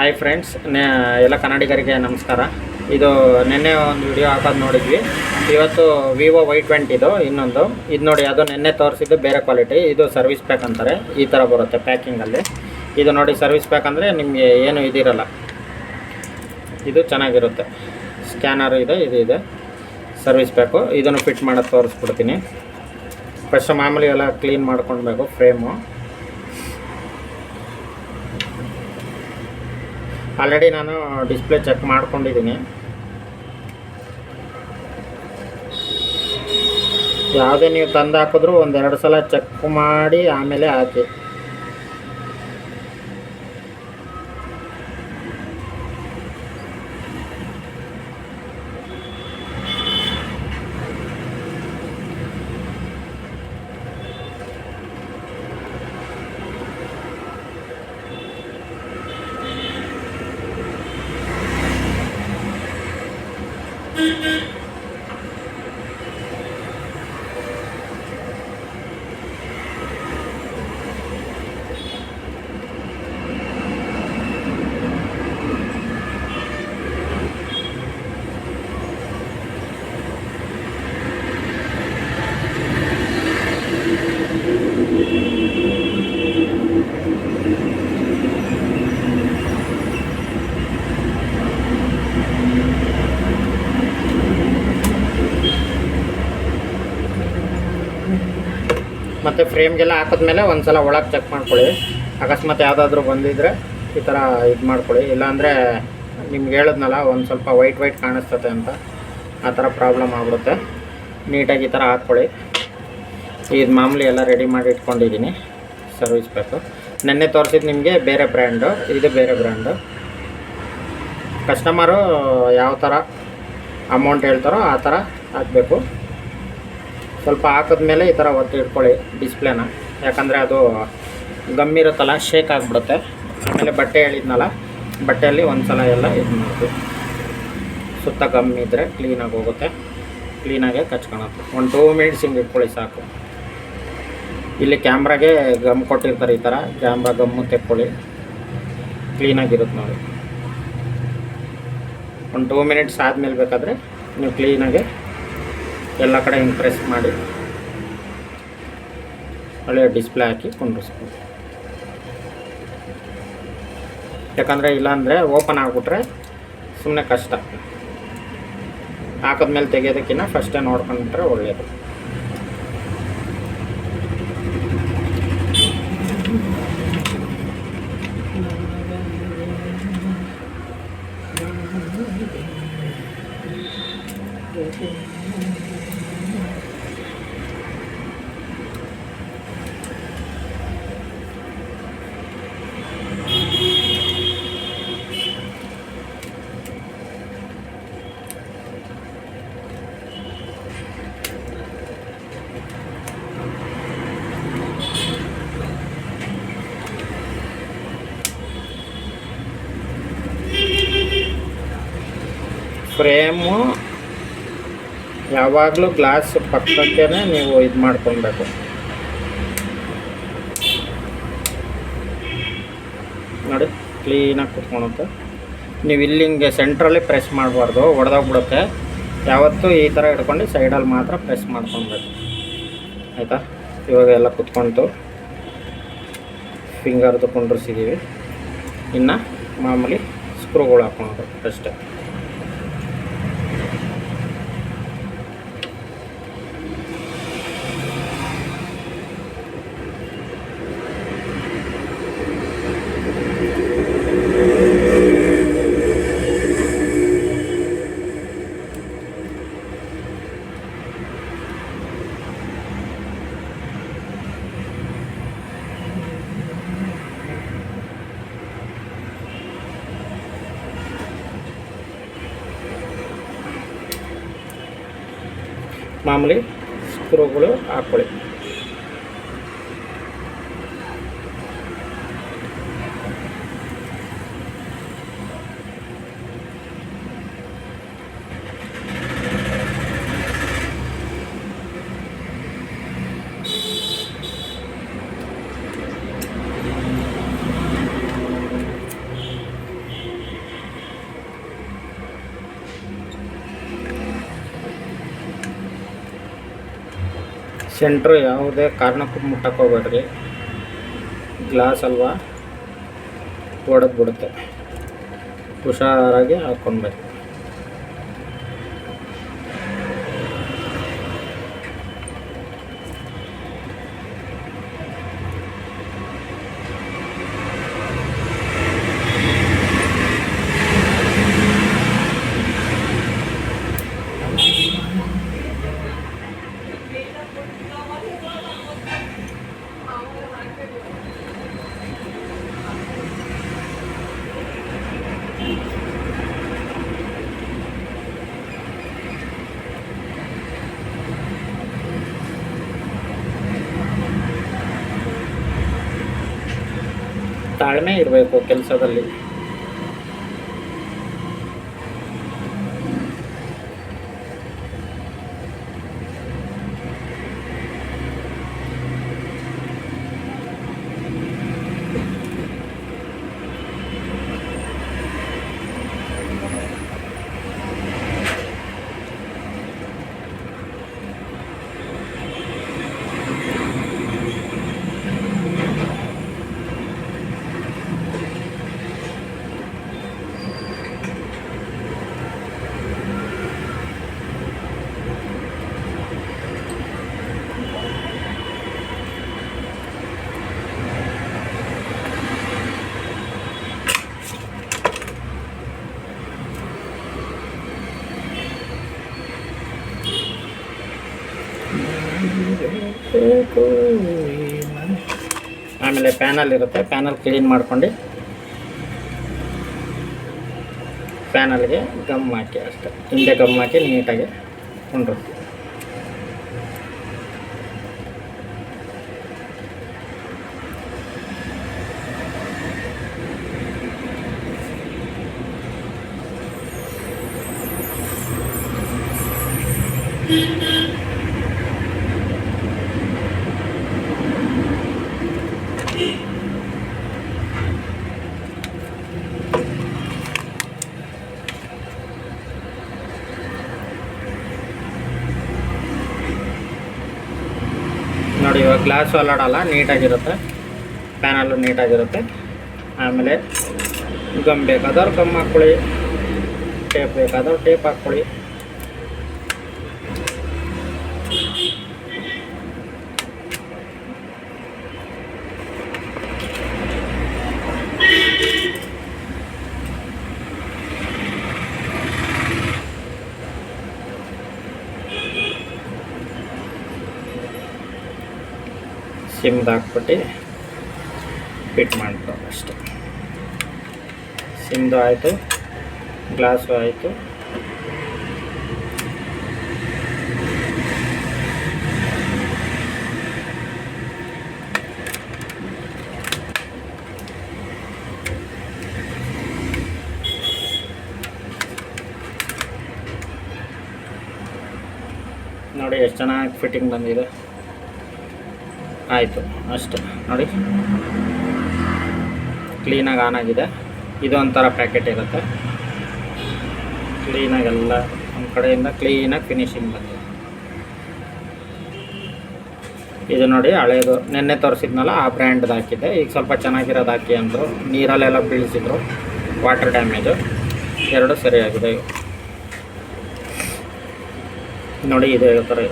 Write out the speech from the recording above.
Hi friends, ಎಲ್ಲ ಕನ್ನಡಿಗರಿಗೆ ನಮಸ್ಕಾರ. ಇದು ನಿನ್ನೆ ಒಂದು ವಿಡಿಯೋ ಹಾಕೋದು ನೋಡಿದ್ವಿ. ಇವತ್ತು ವಿವೋ Y20 ಇನ್ನೊಂದು ಇದು ನೋಡಿ. ಅದು ನಿನ್ನೆ ತೋರಿಸಿದ್ದು ಬೇರೆ ಕ್ವಾಲಿಟಿ. ಇದು ಸರ್ವಿಸ್ ಪ್ಯಾಕ್ ಅಂತಾರೆ. ಈ ಥರ ಬರುತ್ತೆ ಪ್ಯಾಕಿಂಗಲ್ಲಿ. ಇದು ನೋಡಿ, ಸರ್ವಿಸ್ ಪ್ಯಾಕ್ ಅಂದರೆ ನಿಮಗೆ ಏನು ಇದಿರಲ್ಲ. ಇದು ಚೆನ್ನಾಗಿರುತ್ತೆ. ಸ್ಕ್ಯಾನರ್ ಇದೆ, ಇದು ಇದೆ ಸರ್ವಿಸ್ ಪ್ಯಾಕು. ಇದನ್ನು ಫಿಟ್ ಮಾಡೋದು ತೋರಿಸ್ಬಿಡ್ತೀನಿ. ಫಸ್ಟ್ ಮಾಮೂಲಿ ಎಲ್ಲ ಕ್ಲೀನ್ ಮಾಡ್ಕೊಳ್ಬೇಕು ಫ್ರೇಮು. ಆಲ್ರೆಡಿ ನಾನು ಡಿಸ್ಪ್ಲೇ ಚೆಕ್ ಮಾಡ್ಕೊಂಡಿದ್ದೀನಿ. ಯಾವುದೇ ನೀವು ತಂದು ಹಾಕಿದ್ರೂ ಒಂದೆರಡು ಸಲ ಚೆಕ್ ಮಾಡಿ ಆಮೇಲೆ ಹಾಕಿ. ಮತ್ತು ಫ್ರೇಮ್ಗೆಲ್ಲ ಹಾಕಿದ್ಮೇಲೆ ಒಂದು ಸಲ ಒಳಗೆ ಚೆಕ್ ಮಾಡ್ಕೊಳ್ಳಿ. ಅಕಸ್ಮಾತ್ ಯಾವುದಾದ್ರೂ ಬಂದಿದ್ದರೆ ಈ ಥರ ಇದು ಮಾಡ್ಕೊಳ್ಳಿ. ಇಲ್ಲಾಂದರೆ ನಿಮ್ಗೆ ಹೇಳಿದ್ನಲ್ಲ, ಒಂದು ಸ್ವಲ್ಪ ವೈಟ್ ಕಾಣಿಸ್ತದೆ ಅಂತ, ಆ ಥರ ಪ್ರಾಬ್ಲಮ್ ಆಗ್ಬಿಡುತ್ತೆ. ನೀಟಾಗಿ ಈ ಥರ ಹಾಕ್ಕೊಳ್ಳಿ. ಇದು ಮಾಮೂಲಿ ಎಲ್ಲ ರೆಡಿ ಮಾಡಿ ಇಟ್ಕೊಂಡಿದ್ದೀನಿ ಸರ್ವಿಸ್ ಪ್ಯಾಕು. ನೆನ್ನೆ ತೋರಿಸಿದ್ದು ನಿಮಗೆ ಬೇರೆ ಬ್ರ್ಯಾಂಡು, ಇದು ಬೇರೆ ಬ್ರ್ಯಾಂಡು. ಕಸ್ಟಮರು ಯಾವ ಥರ ಅಮೌಂಟ್ ಹೇಳ್ತಾರೋ ಆ ಥರ ಹಾಕಬೇಕು. ಸ್ವಲ್ಪ ಹಾಕಿದ್ಮೇಲೆ ಈ ಥರ ಒತ್ತಿ ಇಟ್ಕೊಳ್ಳಿ ಡಿಸ್ಪ್ಲೇನ. ಯಾಕಂದರೆ ಅದು ಗಮ್ ಇರುತ್ತಲ್ಲ, ಶೇಕ್ ಆಗಿಬಿಡುತ್ತೆ. ಆಮೇಲೆ ಬಟ್ಟೆ ಹೇಳಿದ್ನಲ್ಲ, ಬಟ್ಟೆಯಲ್ಲಿ ಒಂದು ಸಲ ಎಲ್ಲ ಇದು ಮಾಡ್ತೀವಿ. ಸುತ್ತ ಗಮ್ ಇದ್ದರೆ ಕ್ಲೀನಾಗಿ ಹೋಗುತ್ತೆ. ಕ್ಲೀನಾಗೆ ಕಚ್ಕೊಳತ್ತೆ. ಒಂದು 2 ಮಿನಿಟ್ಸ್ ಹಿಂಗೆ ಇಟ್ಕೊಳ್ಳಿ ಸಾಕು. ಇಲ್ಲಿ ಕ್ಯಾಮ್ರಾಗೆ ಗಮ್ ಕೊಟ್ಟಿರ್ತಾರೆ. ಈ ಥರ ಕ್ಯಾಮ್ರಾ ಗಮ್ಮು ತೆಕ್ಕೊಳ್ಳಿ, ಕ್ಲೀನಾಗಿರುತ್ತೆ ನೋಡಿ. ಒಂದು 2 ಮಿನಿಟ್ಸ್ ಆದಮೇಲೆ ಬೇಕಾದರೆ ನೀವು ಕ್ಲೀನಾಗೆ ಎಲ್ಲ ಕಡೆ ಹಿಂಗೆ ಪ್ರೆಸ್ ಮಾಡಿ ಒಳ್ಳೆಯ ಡಿಸ್ಪ್ಲೇ ಹಾಕಿ ಕುಂಡ್ರಿಸ್ಬೋದು. ಯಾಕಂದರೆ ಇಲ್ಲಾಂದರೆ ಓಪನ್ ಆಗಿಬಿಟ್ರೆ ಸುಮ್ಮನೆ ಕಷ್ಟ. ಹಾಕಿದ್ಮೇಲೆ ತೆಗೆಯೋದಕ್ಕಿಂತ ಫಸ್ಟೇ ನೋಡ್ಕೊಂಡ್ಬಿಟ್ರೆ ಒಳ್ಳೆಯದು. ಫ್ರೇಮು ಯಾವಾಗಲೂ ಗ್ಲಾಸ್ ಪಕ್ಕಕ್ಕೆ ನೀವು ಇದು ಮಾಡ್ಕೊಳ್ಬೇಕು. ನೋಡಿ, ಕ್ಲೀನಾಗಿ ಕುತ್ಕೊಳುತ್ತೆ. ನೀವು ಇಲ್ಲಿ ಹಿಂಗೆ ಸೆಂಟ್ರಲ್ಲಿ ಪ್ರೆಸ್ ಮಾಡಬಾರ್ದು, ಒಡೆದೋಗ್ಬಿಡುತ್ತೆ. ಯಾವತ್ತೂ ಈ ಥರ ಹಿಡ್ಕೊಂಡು ಸೈಡಲ್ಲಿ ಮಾತ್ರ ಪ್ರೆಸ್ ಮಾಡ್ಕೊಳ್ಬೇಕು, ಆಯಿತಾ? ಇವಾಗ ಎಲ್ಲ ಕುತ್ಕೊಳ್ತು, ಫಿಂಗರ್ದು ಕುಂಡ್ರಿಸಿದ್ದೀವಿ. ಇನ್ನು ಮಾಮೂಲಿ ಸ್ಕ್ರೂಗಳು ಹಾಕ್ಕೊಂಡು ಅಷ್ಟೇ. ಮಾಮೂಲಿ ಸ್ಕ್ರೂಗಳು ಹಾಕ್ಕೊಳ್ಳಿ. ಸೆಂಟ್ರು ಯಾವುದೇ ಕಾರಣಕ್ಕೂ ಮುಟ್ಟಕ್ಕೆ ಹೋಗ್ಬೇಡ್ರಿ, ಗ್ಲಾಸ್ ಅಲ್ವಾ ಒಡೆದು ಬಿಡುತ್ತೆ. ಹುಷಾರಾಗಿ ಹಾಕ್ಕೊಳ್ಬೇಕು. ತಾಳ್ಮೆ ಇರಬೇಕು ಕೆಲಸದಲ್ಲಿ. ಆಮೇಲೆ ಪ್ಯಾನಲ್ ಇರುತ್ತೆ, ಪ್ಯಾನಲ್ ಕ್ಲೀನ್ ಮಾಡ್ಕೊಂಡು ಪ್ಯಾನಲ್ಗೆ ಗಮ್ ಹಾಕಿ ಅಷ್ಟೇ, ಹಿಂದೆ ಗಮ್ ಹಾಕಿ ನೀಟಾಗಿ ಕೊಂಡಿರ್ತೀವಿ. ನೋಡಿ ಇವಾಗ ಗ್ಲಾಸು ಅಲ್ಲಾಡಲ್ಲ, ನೀಟಾಗಿರುತ್ತೆ, ಪ್ಯಾನಲ್ಲು ನೀಟಾಗಿರುತ್ತೆ. ಆಮೇಲೆ ಗಮ್ ಬೇಕಾದವ್ರು ಗಮ್ ಹಾಕ್ಕೊಳ್ಳಿ, ಟೇಪ್ ಬೇಕಾದವ್ರು ಟೇಪ್ ಹಾಕ್ಕೊಳ್ಳಿ. ಸಿಮ್ದು ಹಾಕ್ಬಿಟ್ಟು ಫಿಟ್ ಮಾಡ್ಕೊಳ್ಳೋದು ಅಷ್ಟೆ. ಸಿಮ್ದು ಆಯಿತು, ಗ್ಲಾಸು ಆಯಿತು. ನೋಡಿ ಎಷ್ಟು ಚೆನ್ನಾಗಿ ಫಿಟ್ಟಿಂಗ್ ಬಂದಿದೆ. ಆಯಿತು ಅಷ್ಟೆ. ನೋಡಿ ಕ್ಲೀನಾಗಿ ಆನ್ ಆಗಿದೆ. ಇದು ಒಂಥರ ಪ್ಯಾಕೆಟ್ ಇರುತ್ತೆ, ಕ್ಲೀನಾಗೆಲ್ಲ ಒಂದು ಕಡೆಯಿಂದ ಕ್ಲೀನಾಗಿ ಫಿನಿಶಿಂಗ್ ಬಂದಿದೆ. ಇದು ನೋಡಿ ಹಳೇದು ನೆನ್ನೆ ತೋರಿಸಿದ್ನಲ್ಲ, ಆ ಬ್ರ್ಯಾಂಡ್ದು ಹಾಕಿದ್ದೆ. ಈಗ ಸ್ವಲ್ಪ ಚೆನ್ನಾಗಿರೋದು ಹಾಕಿ ಅಂದರು, ನೀರಲ್ಲೆಲ್ಲ ಬೀಳಿಸಿದ್ರು, ವಾಟರ್ ಡ್ಯಾಮೇಜು. ಎರಡು ಸರಿಯಾಗಿದೆ ನೋಡಿ. ಇದು ಹೇಳ್ತಾರೆ